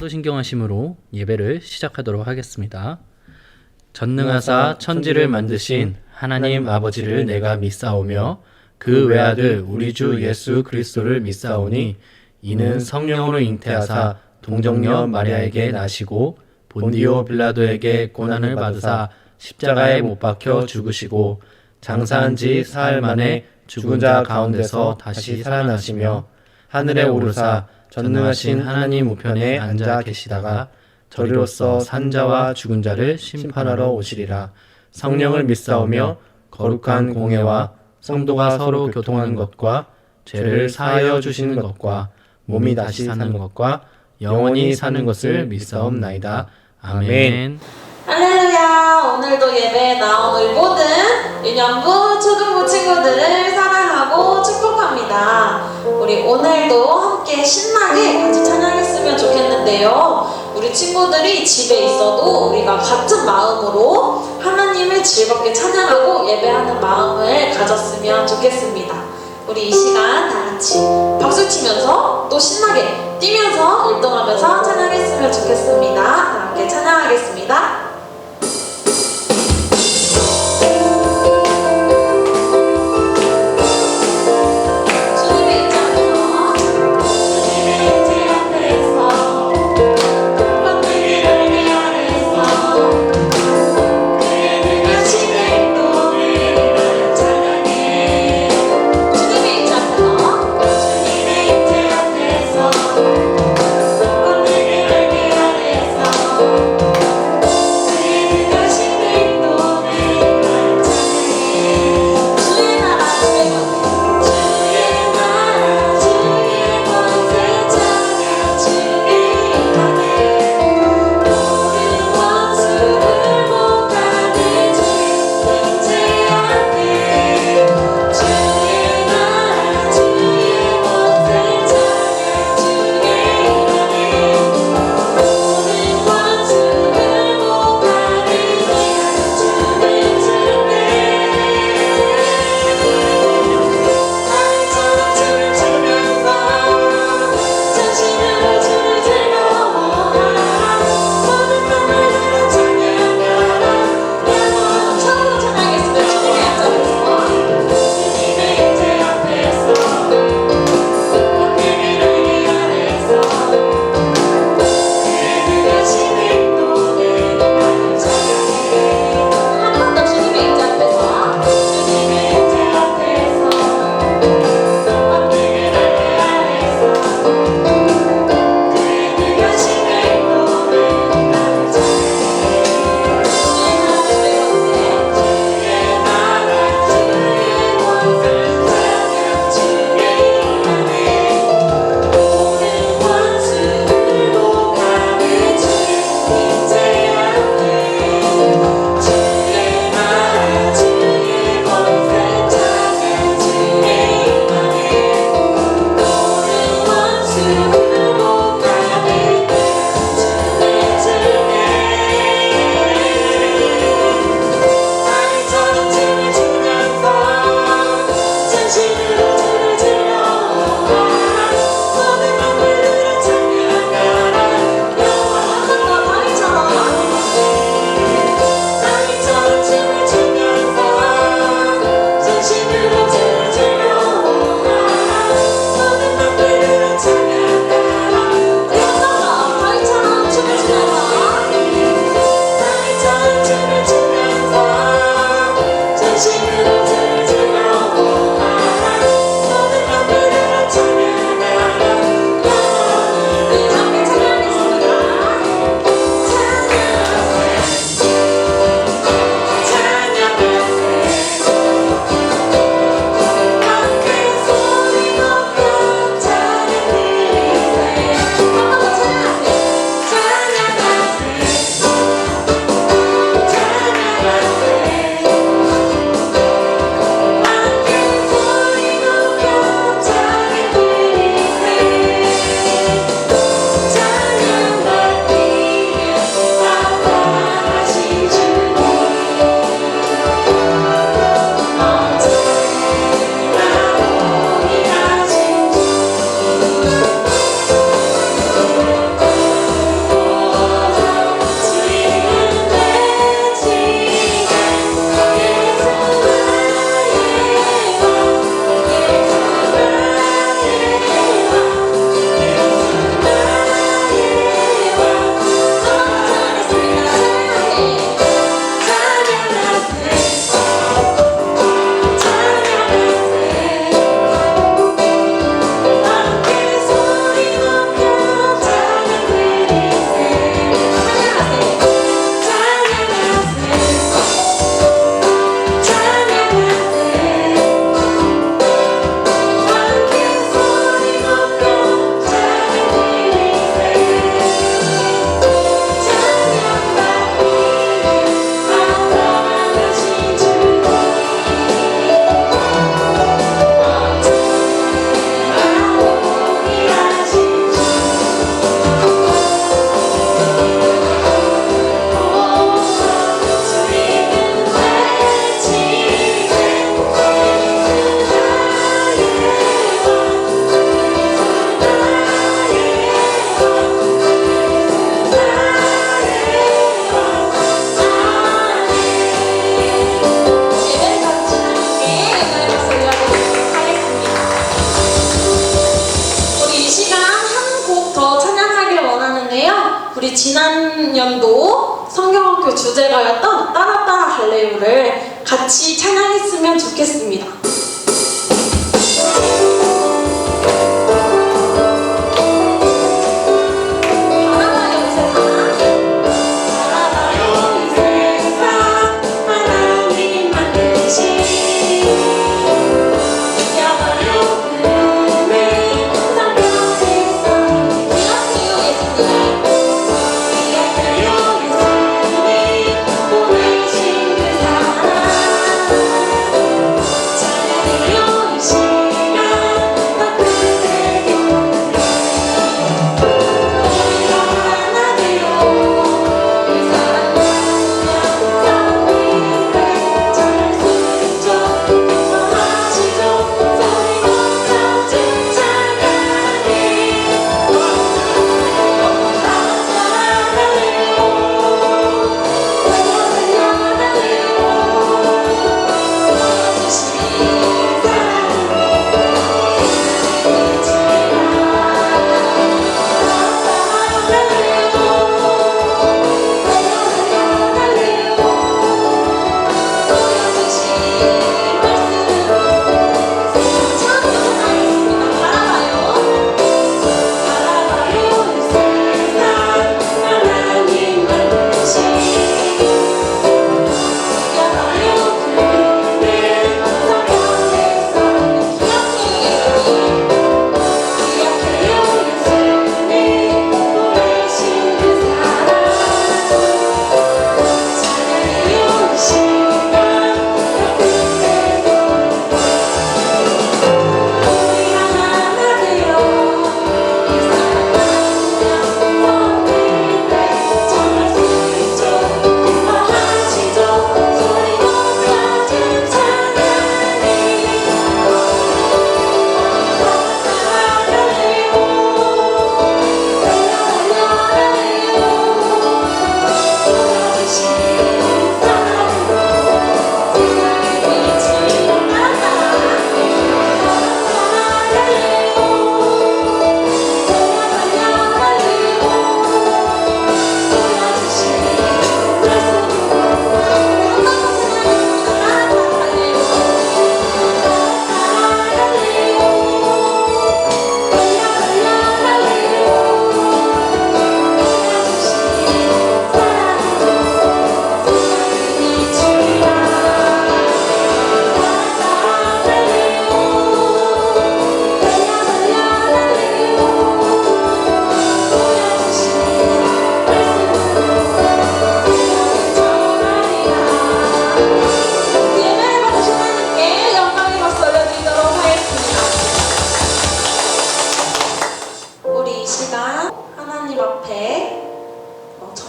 소신경하심으로 예배를 시작하도록 하겠습니다. 전능하사 천지를 만드신 하나님 아버지를 내가 믿사오며 그 외아들 우리 주 예수 그리스도를 믿사오니 이는 성령으로 잉태하사 동정녀 마리아에게 나시고 본디오 빌라도에게 고난을 받으사 십자가에 못 박혀 죽으시고 장사한 지 사흘 만에 죽은 자 가운데서 다시 살아나시며 하늘에 오르사 전능하신 하나님 우편에 앉아 계시다가 저리로서 산자와 죽은 자를 심판하러 오시리라. 성령을 믿사오며 거룩한 공회와 성도가 서로 교통하는 것과 죄를 사하여 주시는 것과 몸이 다시 사는 것과 영원히 사는 것을 믿사옵나이다. 아멘. 할렐루야. 오늘도 예배에 나온 우리 모든 유년부 초등부 친구들을 사랑하고 축복합니다. 우리 오늘도 함께 신나게 같이 찬양했으면 좋겠는데요. 우리 친구들이 집에 있어도 우리가 같은 마음으로 하나님을 즐겁게 찬양하고 예배하는 마음을 가졌으면 좋겠습니다. 우리 이 시간 다 같이 박수 치면서 또 신나게 뛰면서 율동하면서 찬양했으면 좋겠습니다. 다 함께 찬양하겠습니다. 우리 지난 연도 성경학교 주제가였던 따라 따라 할래요를 같이 찬양했으면 좋겠습니다.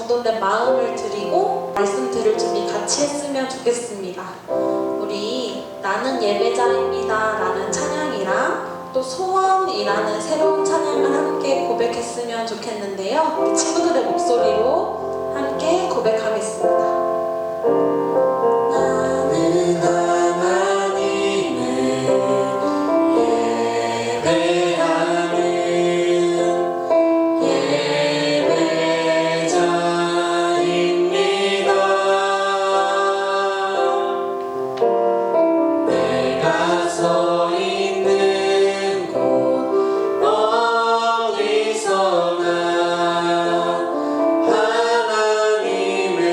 정돈된 마음을 드리고 말씀 들을 준비 같이 했으면 좋겠습니다. 우리 나는 예배자입니다 라는 찬양이랑 또 소원이라는 새로운 찬양을 함께 고백했으면 좋겠는데요. 우리 친구들의 목소리로 함께 고백하겠습니다. 나는 하나님을 예배하는 예배자입니다. 내가 서 있는 곳 어디서나 하나님을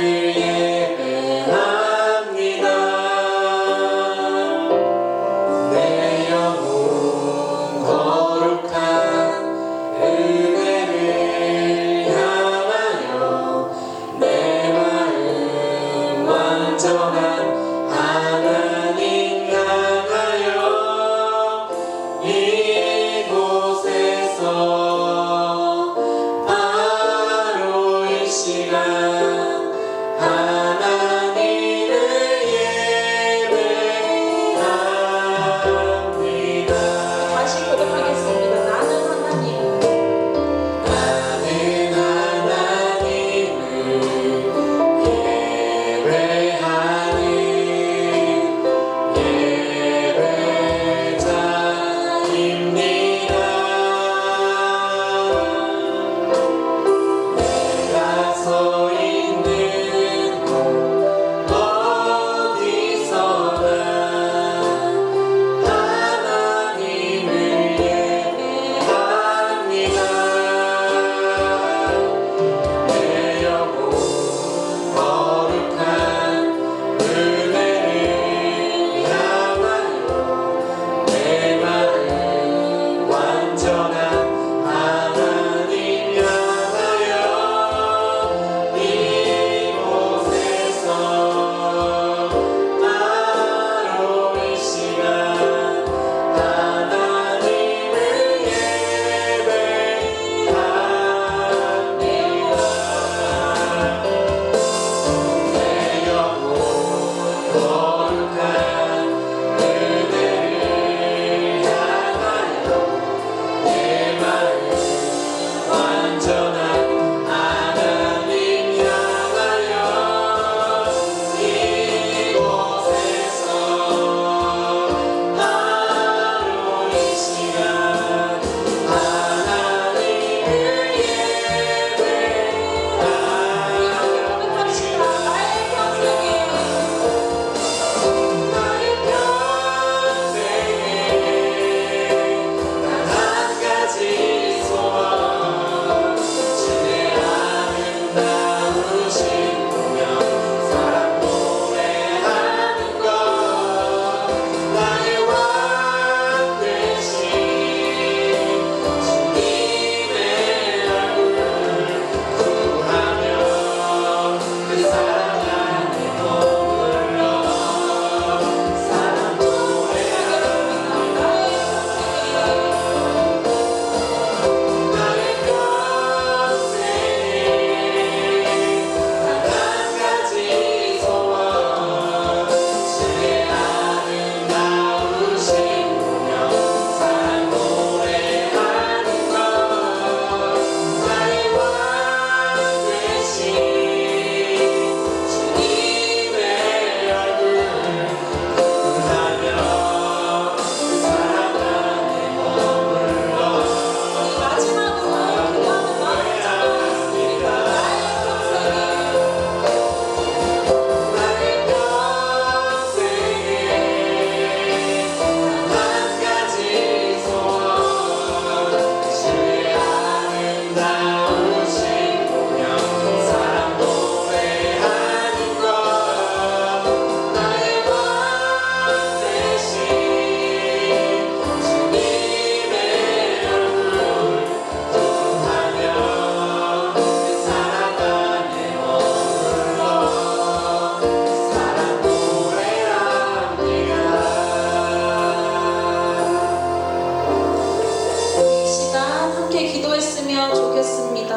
기도했으면 좋겠습니다.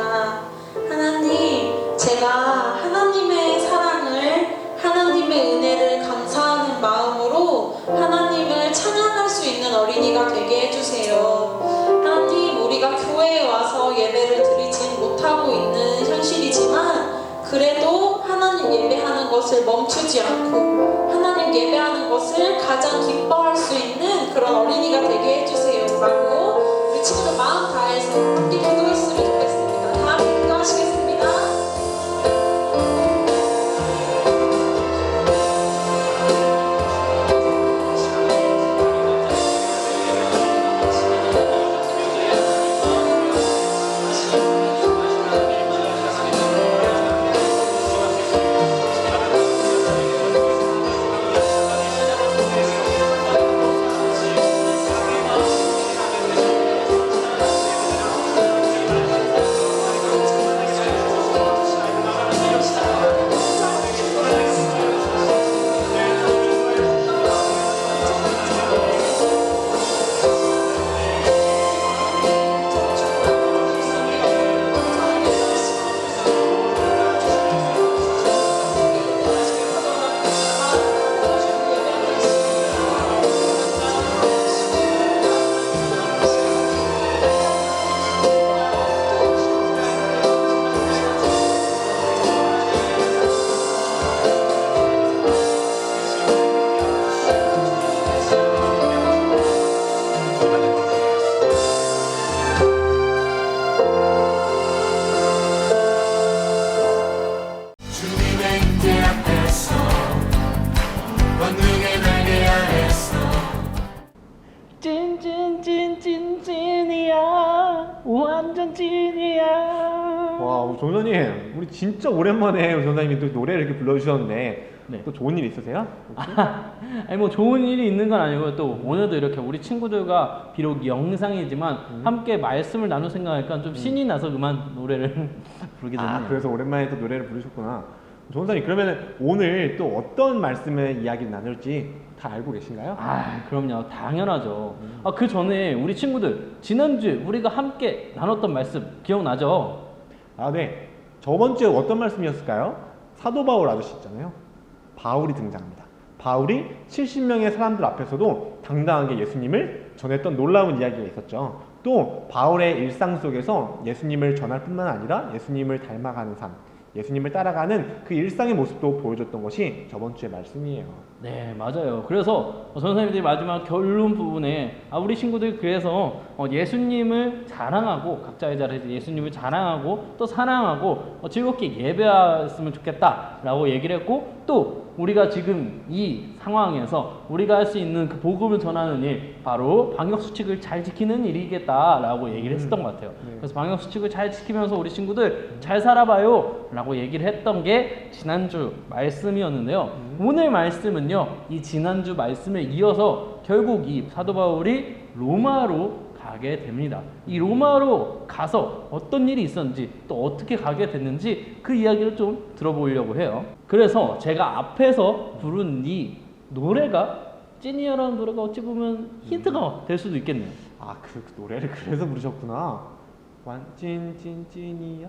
하나님, 제가 하나님의 사랑을, 하나님의 은혜를 감사하는 마음으로 하나님을 찬양할 수 있는 어린이가 되게 해주세요. 하나님, 우리가 교회에 와서 예배를 드리진 못하고 있는 현실이지만 그래도 하나님 예배하는 것을 멈추지 않고 하나님 예배하는 것을 가장 기뻐할 수 있는 그런 어린이가 되게 해주세요 라고 우리 친구들 마음 다해서 함께 기도했으면 좋겠습니다. 다 함께 기도하시겠습니다. 찐이야. 완전 찐이야. 와, 전사님, 우리 진짜 오랜만에 전사님이 또 노래를 이렇게 불러주셨는데 네. 또 좋은 일 있으세요? 혹시? 아니 뭐 좋은 일이 있는 건 아니고 또 오늘도 이렇게 우리 친구들과 비록 영상이지만 함께 말씀을 나눌 생각하니까 좀 신이 나서 그만 노래를 부르게 됐네요. 그래서 오랜만에 또 노래를 부르셨구나. 전사님, 그러면 오늘 또 어떤 말씀의 이야기를 나눌지 다 알고 계신가요? 그럼요. 당연하죠. 그 전에 우리 친구들 지난주에 우리가 함께 나눴던 말씀 기억나죠? 네. 저번 주에 어떤 말씀이었을까요? 사도 바울 아저씨 있잖아요. 바울이 등장합니다. 바울이 70명의 사람들 앞에서도 당당하게 예수님을 전했던 놀라운 이야기가 있었죠. 또 바울의 일상 속에서 예수님을 전할 뿐만 아니라 예수님을 닮아가는 삶, 예수님을 따라가는 그 일상의 모습도 보여줬던 것이 저번 주의 말씀이에요. 네, 맞아요. 그래서 선생님들이 마지막 결론 부분에 우리 친구들 그래서 예수님을 자랑하고 각자의 자리에서 예수님을 자랑하고 또 사랑하고 즐겁게 예배했으면 좋겠다라고 얘기를 했고 또 우리가 지금 이 상황에서 우리가 할 수 있는 그 복음을 전하는 일 바로 방역수칙을 잘 지키는 일이겠다라고 얘기를 했었던 것 같아요. 네. 그래서 방역수칙을 잘 지키면서 우리 친구들 잘 살아봐요 라고 얘기를 했던 게 지난주 말씀이었는데요. 오늘 말씀은요, 이 지난주 말씀을 이어서 결국 이 사도 바울이 로마로 가게 됩니다. 이 로마로 가서 어떤 일이 있었는지 또 어떻게 가게 됐는지 그 이야기를 좀 들어보려고 해요. 그래서 제가 앞에서 부른 이 노래가 찐이야라는 노래가 어찌 보면 힌트가 될 수도 있겠네요. 그 노래를 그래서 부르셨구나. 찐이야.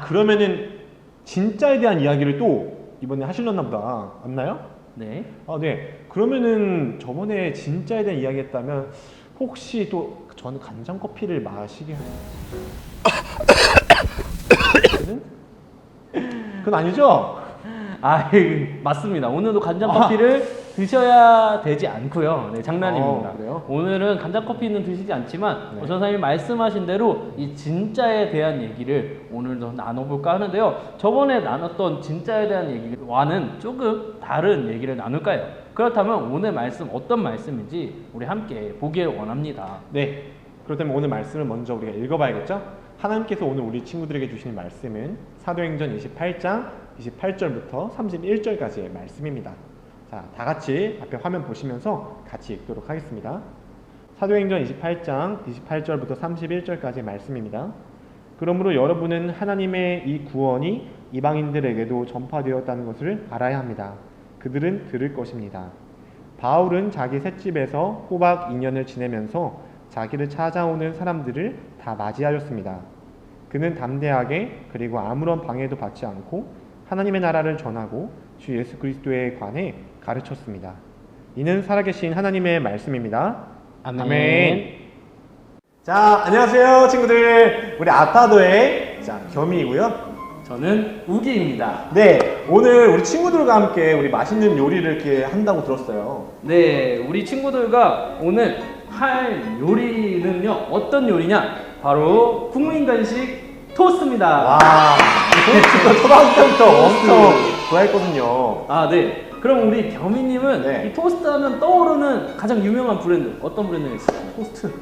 그러면은 진짜에 대한 이야기를 또 이번에 하시려나 보다. 맞나요? 네. 네. 그러면은 저번에 진짜에 대한 이야기 했다면 혹시 또 저는 간장 커피를 마시게 그건 아니죠? 맞습니다. 오늘도 간장 커피를 드셔야 되지 않고요. 네, 장난입니다. 그래요? 오늘은 간장 커피는 드시지 않지만 네. 전사님이 말씀하신 대로 이 진짜에 대한 얘기를 오늘도 나눠볼까 하는데요. 저번에 나눴던 진짜에 대한 얘기와는 조금 다른 얘기를 나눌까요? 그렇다면 오늘 말씀 어떤 말씀인지 우리 함께 보길 원합니다. 네. 그렇다면 오늘 말씀을 먼저 우리가 읽어봐야겠죠? 하나님께서 오늘 우리 친구들에게 주신 말씀은 사도행전 28장 28절부터 31절까지의 말씀입니다. 자, 다 같이 앞에 화면 보시면서 같이 읽도록 하겠습니다. 사도행전 28장 28절부터 31절까지의 말씀입니다. 그러므로 여러분은 하나님의 이 구원이 이방인들에게도 전파되었다는 것을 알아야 합니다. 그들은 들을 것입니다. 바울은 자기 셋집에서 꼬박 2년을 지내면서 자기를 찾아오는 사람들을 다 맞이하였습니다. 그는 담대하게 그리고 아무런 방해도 받지 않고 하나님의 나라를 전하고 주 예수 그리스도에 관해 가르쳤습니다. 이는 살아계신 하나님의 말씀입니다. 아멘. 자, 안녕하세요 친구들. 우리 아타도의 겸이고요. 저는 우기입니다. 네, 오늘 우리 친구들과 함께 우리 맛있는 요리를 이렇게 한다고 들었어요. 네, 우리 친구들과 오늘 할 요리는요, 어떤 요리냐? 바로 국민 간식 토스트입니다. 와, 토스트가 초등학교 때부터 엄청 좋아했거든요. 아, 네. 그럼 우리 겸이님은 네. 이 토스트 하면 떠오르는 가장 유명한 브랜드 어떤 브랜드가 있어요? 토스트.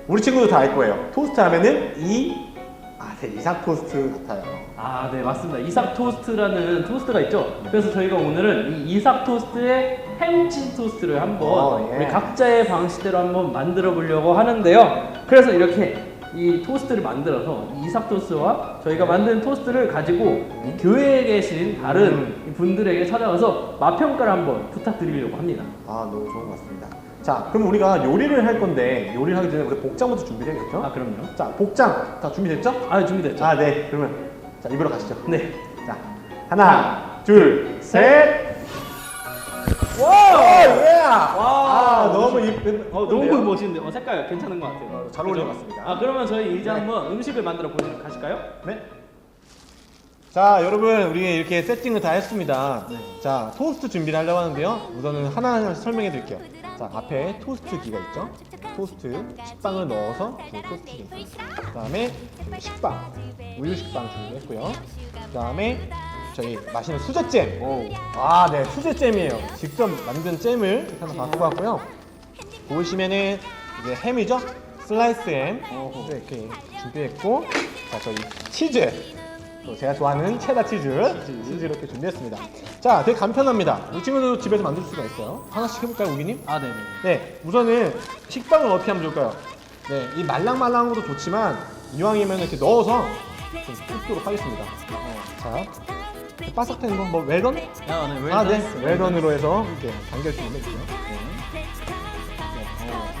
우리 친구들 다 알 거예요. 토스트 하면은 이삭 토스트 같아요. 아, 네, 맞습니다. 이삭 토스트라는 토스트가 있죠. 그래서 저희가 오늘은 이 이삭 토스트의 햄치즈 토스트를 한번 예. 우리 각자의 방식대로 한번 만들어 보려고 하는데요. 그래서 이렇게 이 토스트를 만들어서 이 이삭 토스트와 저희가 만든 토스트를 가지고 이 교회에 계신 다른 분들에게 찾아가서 맛평가를 한번 부탁드리려고 합니다. 아, 너무 좋은 것 같습니다. 자, 그럼 우리가 요리를 할 건데 요리를 하기 전에 우리 복장부터 준비해야겠죠? 아, 그럼요. 자, 복장 다 준비됐죠? 아, 준비됐죠? 아, 네. 그러면 자, 입으로 가시죠. 네. 자, 하나, 둘, 셋. 와, 예. 아, 너무 이쁜. 너무 멋있는데, 색깔 괜찮은 것 같아요. 잘 어울린 것 그죠? 같습니다. 아, 그러면 저희 이제 네. 한번 음식을 만들어 보시러 가실까요? 네. 자, 여러분, 우리 이렇게 세팅을 다 했습니다. 네. 자, 토스트 준비를 하려고 하는데요. 우선은 하나하나씩 설명해 드릴게요. 자, 앞에 토스트기가 있죠. 토스트, 식빵을 넣어서 토스트기 있습니다. 그 다음에 식빵, 우유 식빵 준비했고요. 그 다음에 저희 맛있는 수제잼. 아, 네, 수제잼이에요. 직접 만든 잼을 하나 갖고 왔고요. 보시면은 이제 햄이죠. 슬라이스 햄 이렇게 준비했고, 자, 저희 치즈. 또 제가 좋아하는 체다 치즈 이렇게 준비했습니다. 자, 되게 간편합니다. 우리 친구들도 집에서 만들 수가 있어요. 하나씩 해볼까요, 우기님? 아, 네네. 네, 우선은 식빵을 어떻게 하면 좋을까요? 네, 이 말랑말랑한 것도 좋지만 이왕이면 이렇게 넣어서 좀 굽도록 하겠습니다. 자, 바삭한 건 뭐 웰던? 아, 네, 아, 네, 웰던으로 해서 이렇게 당겨주면 되죠.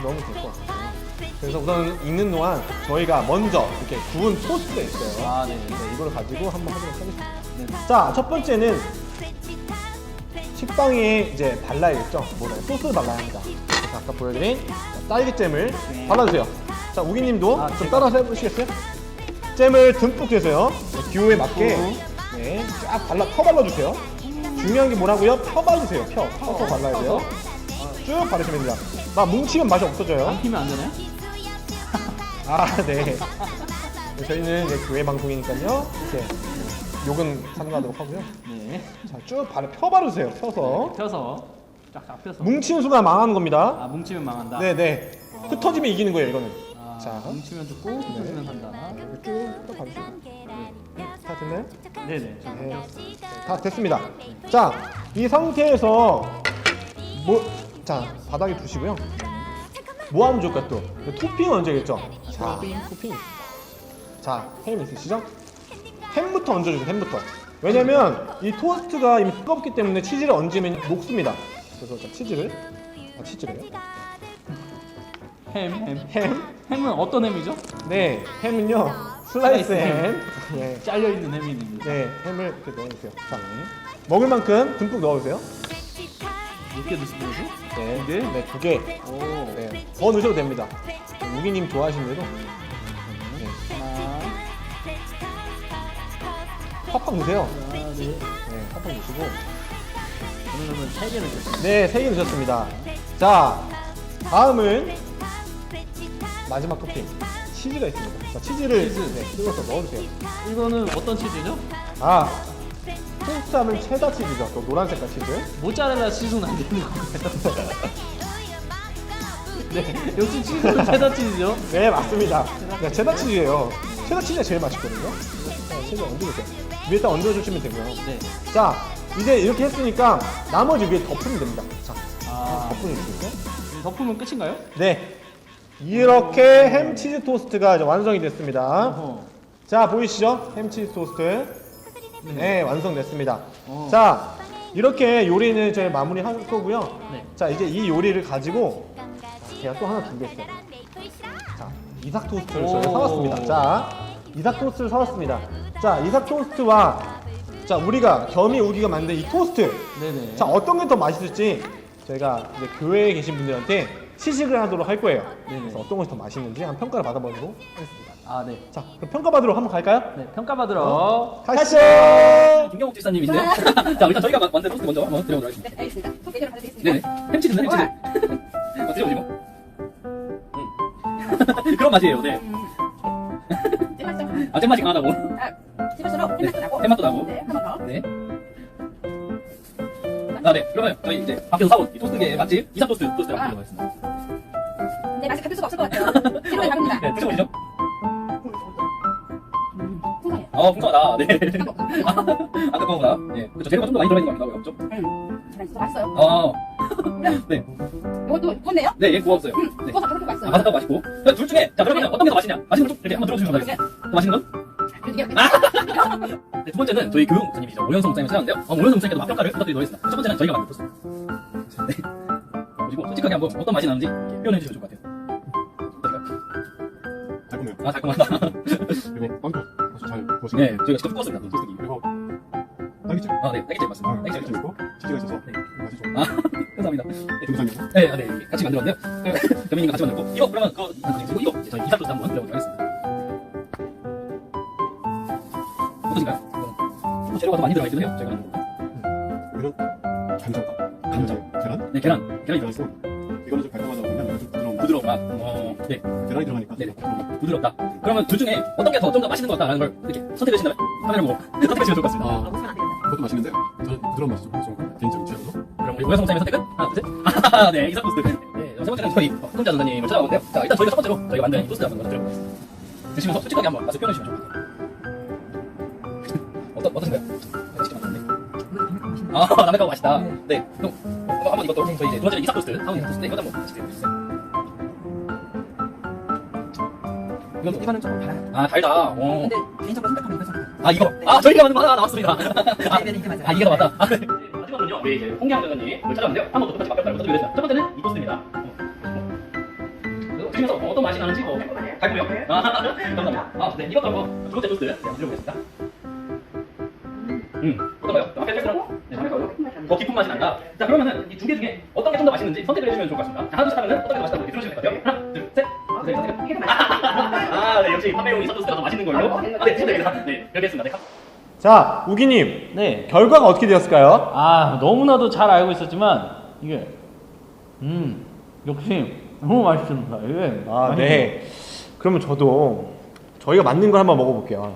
너무 좋을 것 같아요. 그래서 우선 익는 동안 저희가 먼저 이렇게 구운 토스트가 있어요. 아, 네. 네, 이걸 가지고 한번 하도록 하겠습니다. 네. 자, 첫 번째는 식빵에 이제 발라야겠죠. 소스를 발라야 합니다. 그래서 아까 보여드린 딸기잼을 발라주세요. 자, 우기님도 좀 제가. 따라서 해보시겠어요? 잼을 듬뿍 해서요. 기호에 맞게 네, 쫙 펴 발라주세요. 중요한 게 뭐라고요? 펴 발라주세요. 펴서 발라야 돼요. 쭉 바르시면 됩니다. 막 뭉치면 맛이 없어져요. 안 피면 안 되나요? 아, 네. 저희는 이제 교회 방송이니까요. 이렇게 욕은 삼가하도록 하고요. 네. 자, 쭉 펴 바르세요. 펴서. 펴서 쫙쫙 펴서. 뭉치는 순간 망하는 겁니다. 아, 뭉치면 망한다. 네네. 흩어지면 이기는 거예요, 이거는. 아, 자, 뭉치면 죽고 흩어지면 산다. 이렇게 쭉 펴봐주시고. 다 됐나요? 네네. 네. 다 됐습니다. 자, 이 상태에서 자, 바닥에 두시고요. 뭐 하면 좋을까 또? 토핑 얹어야겠죠? 자, 토핑. 자, 햄 있으시죠? 햄부터 얹어주세요, 햄부터. 왜냐면 이 토스트가 이미 뜨겁기 때문에 치즈를 얹으면 녹습니다. 그래서 자, 치즈래요? 햄은 어떤 햄이죠? 네, 햄은요, 슬라이스 햄. 예. 잘려 있는 햄이 있는 네, 햄을 이렇게 넣어주세요. 자, 먹을 만큼 듬뿍 넣어주세요. 몇 개 드시는 거죠? 네, 두 개? 네, 2개. 오. 네, 더 넣으셔도 됩니다. 우기님 좋아하시는 대로. 네, 하나. 팍팍 넣으세요. 아, 네. 네, 팍팍 넣으시고. 오늘은 3개 넣으셨어요. 네, 3개 넣으셨습니다. 자, 다음은 마지막 토핑. 치즈가 있습니다. 자, 치즈를 치즈. 네, 찍어서 넣어주세요. 이거는 어떤 치즈죠? 아, 토스트 하면 체다 치즈죠. 또 노란 색깔 치즈. 모짜렐라 치즈는 안 되는 건가요? 네, 역시 치즈는 체다 치즈죠? 네, 맞습니다. 네, 체다 치즈예요. 체다 치즈가 제일 맛있거든요. 네, 치즈 얹어주세요. 위에다 얹어주시면 되고요. 네. 자, 이제 이렇게 했으니까 나머지 위에 덮으면 됩니다. 자, 아, 덮어주시고. 덮으면 끝인가요? 네, 이렇게 햄 치즈 토스트가 이제 완성이 됐습니다. 어허. 자, 보이시죠? 햄 치즈 토스트. 네, 완성됐습니다. 자, 이렇게 요리는 저희 마무리할 거고요. 네. 자, 이제 이 요리를 가지고 제가 또 하나 준비했어요. 자, 이삭 토스트를 저희가 사왔습니다. 자, 이삭 토스트를 사왔습니다. 자, 이삭 토스트와 자 우리가 겸이 우기가 만든 이 토스트. 네네. 자, 어떤 게 더 맛있을지 저희가 이제 교회에 계신 분들한테 시식을 하도록 할 거예요. 네네. 그래서 어떤 것이 더 맛있는지 한번 평가를 받아보도록 하겠습니다. 아, 네. 자, 그럼 평가받으러 한번 갈까요? 네, 평가받으러 가시죠. 김경옥 집사님인데요. 자, 일단 저희가 만든 토스트 먼저 한번 드려보도록 하겠습니다. 네, 알겠습니다. 속 대결을 가져드리겠습니다. 네네. 햄치즈는 햄치즈. 드려보시고. 그런 맛이에요. 네. 찐맛이 아, 잼맛이 강하다고. 씹을수록 찐맛도 나고. 잼맛도 나고. 네, 한 번 더. 네. 아, 네. 그러면 저희 이제 밖에서 사온 이 토스트계 맛집 이삭 토스트를 한번 드려보겠습니다. 네, 맛이 같을 수가 없을 것 같아요. 새로운 다릅니다. 네, 드셔보시죠. 풍성해요. 풍성하다. 네. ጣ고 없는 거. 아까 거보다. 네. 그렇죠. 재료가 좀 더 많이 들어있는 것 같기도 하고요. 그렇죠? 진짜 맛있어요. 네. 이것도 구웠네요? 네, 얘 구웠어요. 네. 구워서 바삭하고 맛있어요. 바삭하고 맛있고. 그럼 둘 중에, 자, 그러면 어떤 게 더 맛있냐? 맛있는 걸 좀 이렇게 한번 들어주시면 되겠습니다. 더 맛있는 건? 그래도 이게 네, 두 번째는 저희 교육 목사님이죠. 오연성 목사님을 찾았는데요. 오연성 목사님께도 맛평가를 부탁드리도록 하겠습니다. 첫 번째는 저희가 만든 토스트. 네. 보시고 솔직하게 한번 어떤 맛이 나는지 표현해 주시면 좋을 것 같아요. 달콤해요. 아, 달콤하다. 그리고 빵도 아주 잘 구워지고. 네, 저희가 직접 구웠습니다. 토스트기. 그리고 딸기잼. 아, 네, 딸기잼 맞습니다. 딸기잼. 딸기잼 있고 치즈가 있어서 네. 맛이 좋고. 아, 감사합니다. 동상이고. 네, 네, 같이 만들었는데요. 대민님과 같이 만들고 이거 그러면 그거 그리고 이거 저희 이삭 토스트 한번 드려보도록 하겠습니다. 어떠신가요? 이거는 재료가 더 많이 들어가 있긴 해요. 저희가 만든 거. 이건 감정과 감정. 계란. 네, 계란이 들어있어. 이거는 좀 달콤하다 보면 이건 좀 부드러운 부드러운 맛. 네, 계란이 들어가니까 네네. 부드러운 맛. 부드럽다. 그러면 둘 중에 어떤 게 더 좀 더 맛있는 것 같다라는 걸 이렇게 선택해 주신다면 카메라 보고 선택해 주시면 좋을 것 같습니다. 아, 그것도 맛있는데 저는 부드러운 맛이 좀 좋은 개인적인 취향으로. 그럼 우리 오연성 목사님의 선택은 하나, 둘, 셋. 아, 네, 이삭 토스트. 네, 세 번째는 저희 혼자 전사님을 찾아봤는데요. 자, 일단 저희가 첫 번째로 저희가 만든 이 토스트 한번 먼저 드려보겠습니다. 드시면서 솔직하게 한번 맛을 표현해 주시면 좋을 것 같아요. 어떠신가요? 네, 직접 만드는데. 아, 남의 거가 맛있다. 네, 그럼 한번 이것도 저희 이제 두 번째는 이삭 토스트, 사원 이삭 토스트 이것도 한번 같이 드려주세요. 이거는 조금 달아요. 아, 달다. 근데 개인적으로 생각하면 이거 좀 아, 이거. 아, 저희가 만든 거 하나 나왔습니다. 네, 이게 맞아요. 아, 이게 더 맞다. 아, 네. 마지막은요, 우리 이제 홍기양 전사님을 찾아봤는데요. 한 번 더 똑같이 맛평가를 부탁드리겠습니다. 첫 번째는 이 토스트입니다. 드시면서 어떤 맛이 나는지 달고요. 아, 감사합니다. 아, 네, 이것도 한번 두 번째 토스트 네, 한번 드려보겠습니다. 어떤가요? 앞에 토스트랑 네, 더 깊은 맛이 난다. 자, 그러면은 이 두 개 중에 어떤 게 좀 더 맛있는지 선택을 해주시면 좋을 것 같습니다. 자, 하나 둘 셋 하면은 어떤 게 더 맛있다고 이렇게 들어주시면 될 것 같아요. 하나, 둘, 셋. 네, 선택은. 아, 네, 역시 판매용 이삭 토스트가 더 맛있는 걸로. 아, 네, 드시면 됩니다. 네, 그렇게 했습니다. 네. 자, 우기님. 네. 결과가 어떻게 되었을까요? 아, 너무나도 잘 알고 있었지만 이게 역시 너무 맛있습니다. 이게 아, 네. 그러면 저도 저희가 만든 걸 한번 먹어볼게요.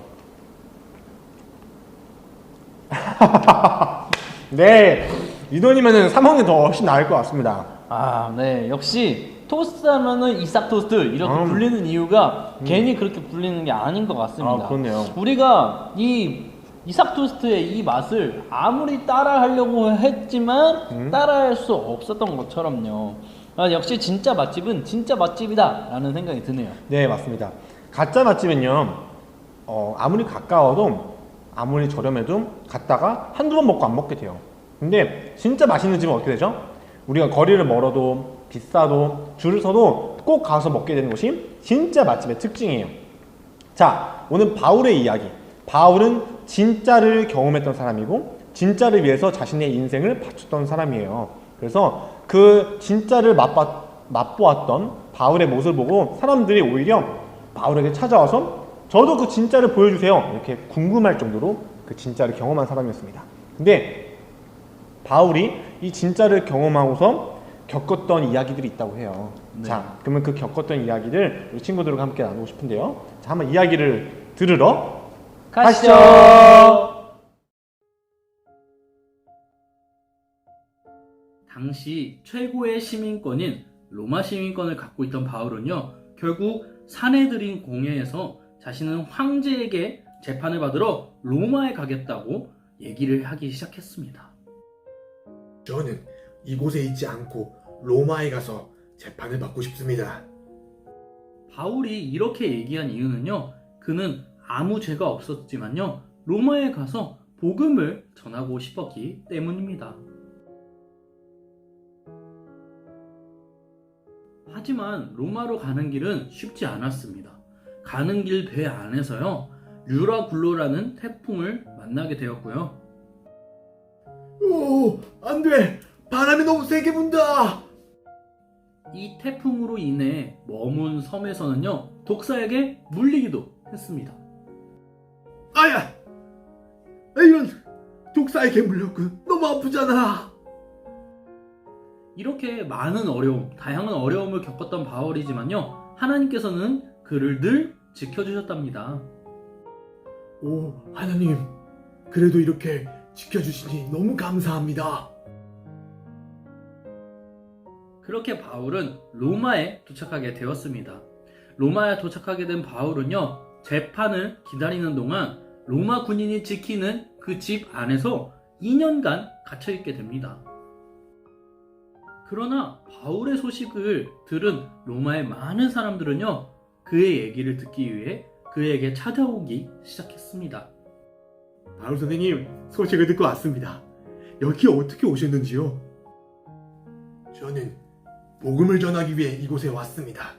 네, 이 돈이면은 3학년 더 훨씬 나을 것 같습니다. 아, 네. 역시 토스트 하면은 이삭 토스트 이렇게 불리는 이유가 괜히 그렇게 불리는 게 아닌 것 같습니다. 아, 그렇네요. 우리가 이 이삭 토스트의 이 맛을 아무리 따라 하려고 했지만 따라할 수 없었던 것처럼요. 아, 역시 진짜 맛집은 진짜 맛집이다 라는 생각이 드네요. 네, 맞습니다. 가짜 맛집은요, 아무리 가까워도 아무리 저렴해도 갔다가 한두 번 먹고 안 먹게 돼요. 근데 진짜 맛있는 집은 어떻게 되죠? 우리가 거리를 멀어도 비싸도 줄을 서도 꼭 가서 먹게 되는 곳이 진짜 맛집의 특징이에요. 자, 오늘 바울의 이야기. 바울은 진짜를 경험했던 사람이고 진짜를 위해서 자신의 인생을 바쳤던 사람이에요. 그래서 그 진짜를 맛보았던 바울의 모습을 보고 사람들이 오히려 바울에게 찾아와서 저도 그 진짜를 보여주세요 이렇게 궁금할 정도로 그 진짜를 경험한 사람이었습니다. 근데 바울이 이 진짜를 경험하고서 겪었던 이야기들이 있다고 해요. 네. 자, 그러면 그 겪었던 이야기를 우리 친구들과 함께 나누고 싶은데요. 자, 한번 이야기를 들으러 가시죠. 당시 최고의 시민권인 로마 시민권을 갖고 있던 바울은요, 결국 사내들인 공회에서 자신은 황제에게 재판을 받으러 로마에 가겠다고 얘기를 하기 시작했습니다. 저는 이곳에 있지 않고 로마에 가서 재판을 받고 싶습니다. 바울이 이렇게 얘기한 이유는요, 그는 아무 죄가 없었지만요, 로마에 가서 복음을 전하고 싶었기 때문입니다. 하지만 로마로 가는 길은 쉽지 않았습니다. 가는 길 배 안에서요, 류라굴로라는 태풍을 만나게 되었고요. 오, 안 돼! 바람이 너무 세게 분다! 이 태풍으로 인해 머문 섬에서는요, 독사에게 물리기도 했습니다. 아야! 이런, 독사에게 물렸군. 너무 아프잖아. 이렇게 많은 어려움, 다양한 어려움을 겪었던 바울이지만요, 하나님께서는 그를 늘 지켜주셨답니다. 오, 하나님. 그래도 이렇게 지켜주시니 너무 감사합니다. 그렇게 바울은 로마에 도착하게 되었습니다. 로마에 도착하게 된 바울은요, 재판을 기다리는 동안 로마 군인이 지키는 그 집 안에서 2년간 갇혀있게 됩니다. 그러나 바울의 소식을 들은 로마의 많은 사람들은요, 그의 얘기를 듣기 위해 그에게 찾아오기 시작했습니다. 바울 선생님, 소식을 듣고 왔습니다. 여기 어떻게 오셨는지요? 저는 복음을 전하기 위해 이곳에 왔습니다.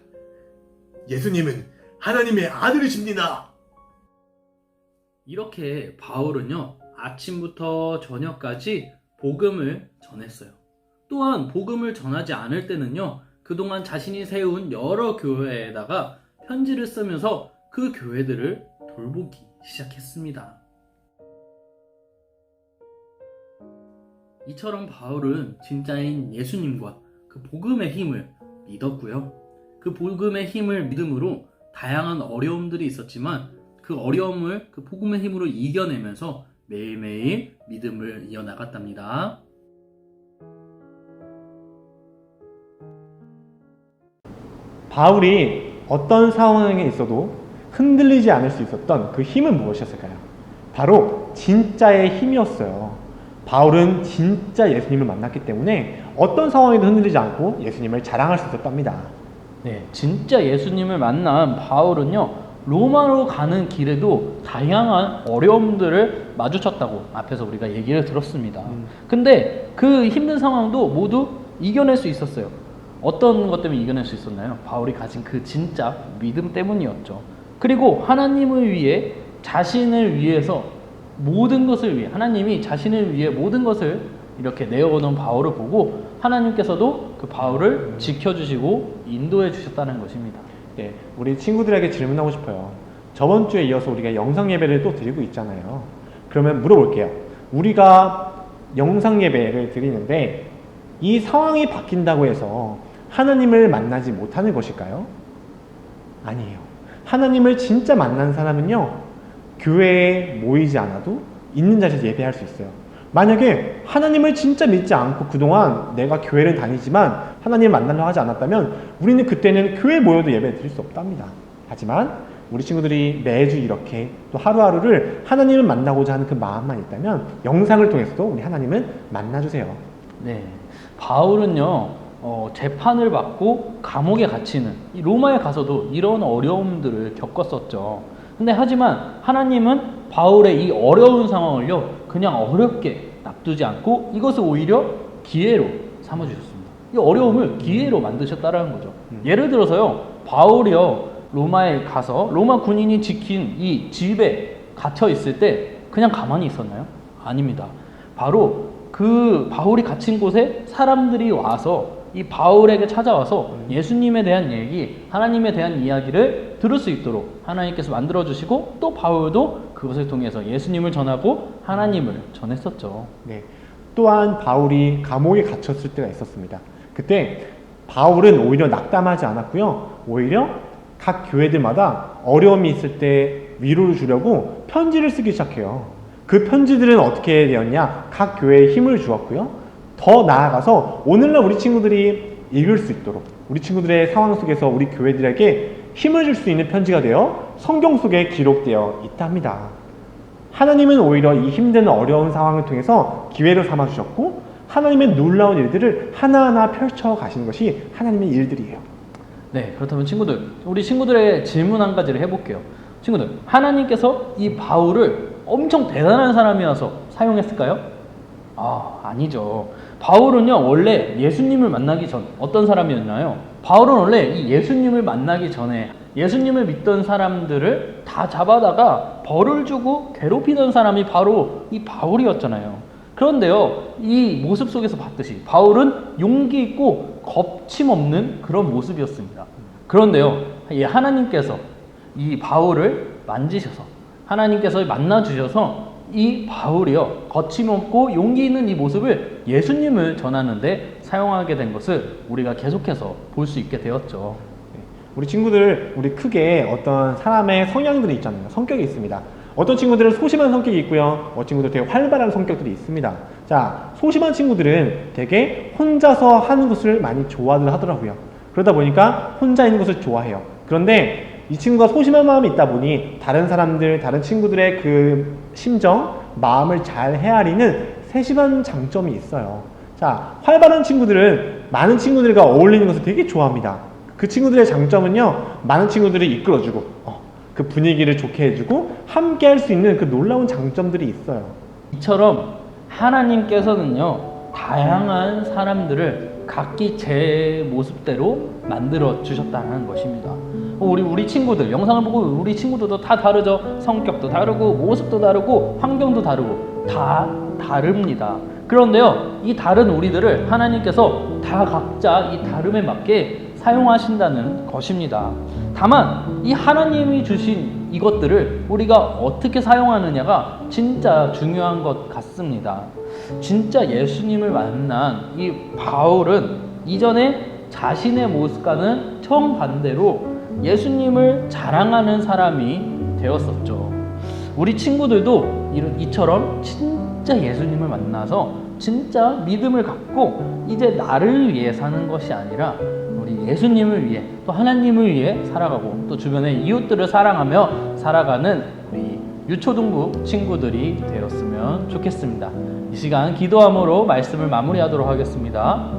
예수님은 하나님의 아들이십니다. 이렇게 바울은요, 아침부터 저녁까지 복음을 전했어요. 또한 복음을 전하지 않을 때는요, 그동안 자신이 세운 여러 교회에다가 편지를 쓰면서 그 교회들을 돌보기 시작했습니다. 이처럼 바울은 진짜인 예수님과 그 복음의 힘을 믿었고요. 그 복음의 힘을 믿음으로 다양한 어려움들이 있었지만 그 어려움을 그 복음의 힘으로 이겨내면서 매일매일 믿음을 이어나갔답니다. 바울이 어떤 상황에 있어도 흔들리지 않을 수 있었던 그 힘은 무엇이었을까요? 바로 진짜의 힘이었어요. 바울은 진짜 예수님을 만났기 때문에 어떤 상황에도 흔들리지 않고 예수님을 자랑할 수 있었답니다. 네, 진짜 예수님을 만난 바울은요, 로마로 가는 길에도 다양한 어려움들을 마주쳤다고 앞에서 우리가 얘기를 들었습니다. 근데 그 힘든 상황도 모두 이겨낼 수 있었어요. 어떤 것 때문에 이겨낼 수 있었나요? 바울이 가진 그 진짜 믿음 때문이었죠. 그리고 하나님을 위해, 자신을 위해서 모든 것을 위해, 하나님이 자신을 위해 모든 것을 이렇게 내어놓은 바울을 보고 하나님께서도 그 바울을 지켜주시고 인도해 주셨다는 것입니다. 예, 우리 친구들에게 질문하고 싶어요. 저번 주에 이어서 우리가 영상 예배를 또 드리고 있잖아요. 그러면 물어볼게요. 우리가 영상 예배를 드리는데 이 상황이 바뀐다고 해서 하나님을 만나지 못하는 것일까요? 아니에요. 하나님을 진짜 만난 사람은요, 교회에 모이지 않아도 있는 자리에서 예배할 수 있어요. 만약에 하나님을 진짜 믿지 않고 그동안 내가 교회를 다니지만 하나님을 만나려고 하지 않았다면 우리는 그때는 교회에 모여도 예배를 드릴 수 없답니다. 하지만 우리 친구들이 매주 이렇게 또 하루하루를 하나님을 만나고자 하는 그 마음만 있다면 영상을 통해서도 우리 하나님을 만나주세요. 네, 바울은요, 재판을 받고 감옥에 갇히는 이 로마에 가서도 이런 어려움들을 겪었었죠. 근데 하지만 하나님은 바울의 이 어려운 상황을요, 그냥 어렵게 놔두지 않고 이것을 오히려 기회로 삼아주셨습니다. 이 어려움을 기회로 만드셨다라는 거죠. 예를 들어서요, 바울이요, 로마에 가서 로마 군인이 지킨 이 집에 갇혀 있을 때 그냥 가만히 있었나요? 아닙니다. 바로 그 바울이 갇힌 곳에 사람들이 와서 이 바울에게 찾아와서 예수님에 대한 얘기, 하나님에 대한 이야기를 들을 수 있도록 하나님께서 만들어주시고 또 바울도 그것을 통해서 예수님을 전하고 하나님을 전했었죠. 네. 또한 바울이 감옥에 갇혔을 때가 있었습니다. 그때 바울은 오히려 낙담하지 않았고요. 오히려 각 교회들마다 어려움이 있을 때 위로를 주려고 편지를 쓰기 시작해요. 그 편지들은 어떻게 되었냐? 각 교회에 힘을 주었고요. 더 나아가서 오늘날 우리 친구들이 읽을 수 있도록 우리 친구들의 상황 속에서 우리 교회들에게 힘을 줄 수 있는 편지가 되어 성경 속에 기록되어 있답니다. 하나님은 오히려 이 힘든 어려운 상황을 통해서 기회로 삼아주셨고 하나님의 놀라운 일들을 하나하나 펼쳐 가시는 것이 하나님의 일들이에요. 네, 그렇다면 친구들, 우리 친구들의 질문 한 가지를 해볼게요. 친구들, 하나님께서 이 바울을 엄청 대단한 사람이어서 사용했을까요? 아니죠. 바울은요 원래 예수님을 만나기 전 어떤 사람이었나요? 바울은 원래 이 예수님을 만나기 전에 예수님을 믿던 사람들을 다 잡아다가 벌을 주고 괴롭히던 사람이 바로 이 바울이었잖아요. 그런데요 이 모습 속에서 봤듯이 바울은 용기 있고 겁침없는 그런 모습이었습니다. 그런데요 이 하나님께서 이 바울을 만지셔서 하나님께서 만나주셔서 이 바울이요 거침없고 용기 있는 이 모습을 예수님을 전하는데 사용하게 된 것을 우리가 계속해서 볼 수 있게 되었죠. 우리 친구들, 우리 크게 어떤 사람의 성향들이 있잖아요. 성격이 있습니다. 어떤 친구들은 소심한 성격이 있고요. 어떤 친구들 되게 활발한 성격들이 있습니다. 자, 소심한 친구들은 되게 혼자서 하는 것을 많이 좋아들 하더라고요. 그러다 보니까 혼자 있는 것을 좋아해요. 그런데 이 친구가 소심한 마음이 있다 보니 다른 사람들, 다른 친구들의 그 심정, 마음을 잘 헤아리는 세심한 장점이 있어요. 자, 활발한 친구들은 많은 친구들과 어울리는 것을 되게 좋아합니다. 그 친구들의 장점은요, 많은 친구들을 이끌어주고 그 분위기를 좋게 해주고 함께 할 수 있는 그 놀라운 장점들이 있어요. 이처럼 하나님께서는요 다양한 사람들을 각기 제 모습대로 만들어 주셨다는 것입니다. 우리 친구들 영상을 보고 우리 친구들도 다 다르죠. 성격도 다르고 모습도 다르고 환경도 다르고 다 다릅니다. 그런데요 이 다른 우리들을 하나님께서 다 각자 이 다름에 맞게 사용하신다는 것입니다. 다만 이 하나님이 주신 이것들을 우리가 어떻게 사용하느냐가 진짜 중요한 것 같습니다. 진짜 예수님을 만난 이 바울은 이전에 자신의 모습과는 정반대로 예수님을 자랑하는 사람이 되었었죠. 우리 친구들도 이처럼 진짜 예수님을 만나서 진짜 믿음을 갖고 이제 나를 위해 사는 것이 아니라 우리 예수님을 위해 또 하나님을 위해 살아가고 또 주변의 이웃들을 사랑하며 살아가는 우리 유초등부 친구들이 되었으면 좋겠습니다. 이 시간 기도함으로 말씀을 마무리하도록 하겠습니다.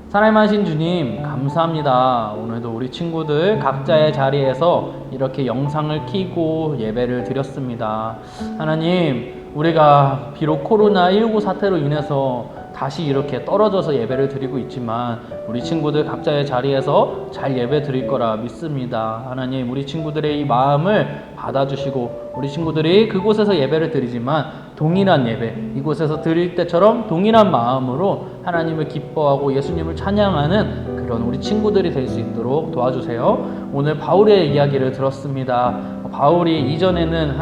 사랑하신 주님 감사합니다. 오늘도 우리 친구들 각자의 자리에서 이렇게 영상을 켜고 예배를 드렸습니다. 하나님 우리가 비록 코로나19 사태로 인해서 다시 이렇게 떨어져서 예배를 드리고 있지만 우리 친구들 각자의 자리에서 잘 예배 드릴 거라 믿습니다. 하나님 우리 친구들의 이 마음을 받아주시고 우리 친구들이 그곳에서 예배를 드리지만 동일한 예배 이곳에서 드릴 때처럼 동일한 마음으로 하나님을 기뻐하고 예수님을 찬양하는 그런 우리 친구들이 될 수 있도록 도와주세요. 오늘 바울의 이야기를 들었습니다. 바울이 이전에는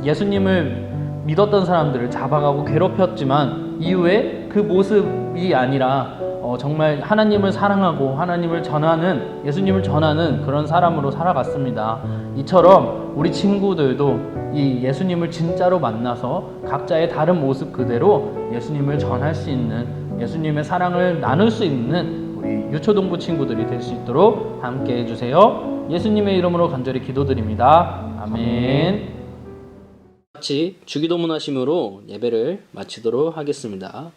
예수님을 믿었던 사람들을 잡아가고 괴롭혔지만 이후에 그 모습이 아니라 정말 하나님을 사랑하고 하나님을 전하는 예수님을 전하는 그런 사람으로 살아갔습니다. 이처럼 우리 친구들도 이 예수님을 진짜로 만나서 각자의 다른 모습 그대로 예수님을 전할 수 있는 예수님의 사랑을 나눌 수 있는 우리 유초동부 친구들이 될 수 있도록 함께 해주세요. 예수님의 이름으로 간절히 기도드립니다. 아멘. 같이 주기도문 하심으로 예배를 마치도록 하겠습니다.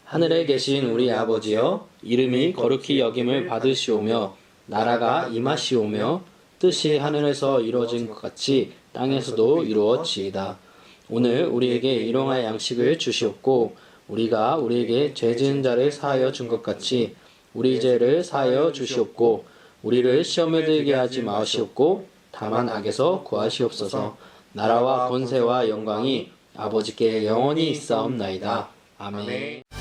하늘에 계신 우리 아버지여, 이름이 거룩히 여김을 받으시오며 나라가 임하시오며 뜻이 하늘에서 이루어진 것 같이 땅에서도 이루어지이다. 오늘 우리에게 일용할 양식을 주시옵고 우리가 우리에게 죄 지은 자를 사하여 준 것 같이 우리 죄를 사하여 주시옵고 우리를 시험에 들게 하지 마시옵고 다만 악에서 구하시옵소서. 나라와 권세와 영광이 아버지께 영원히 있사옵나이다. 아멘.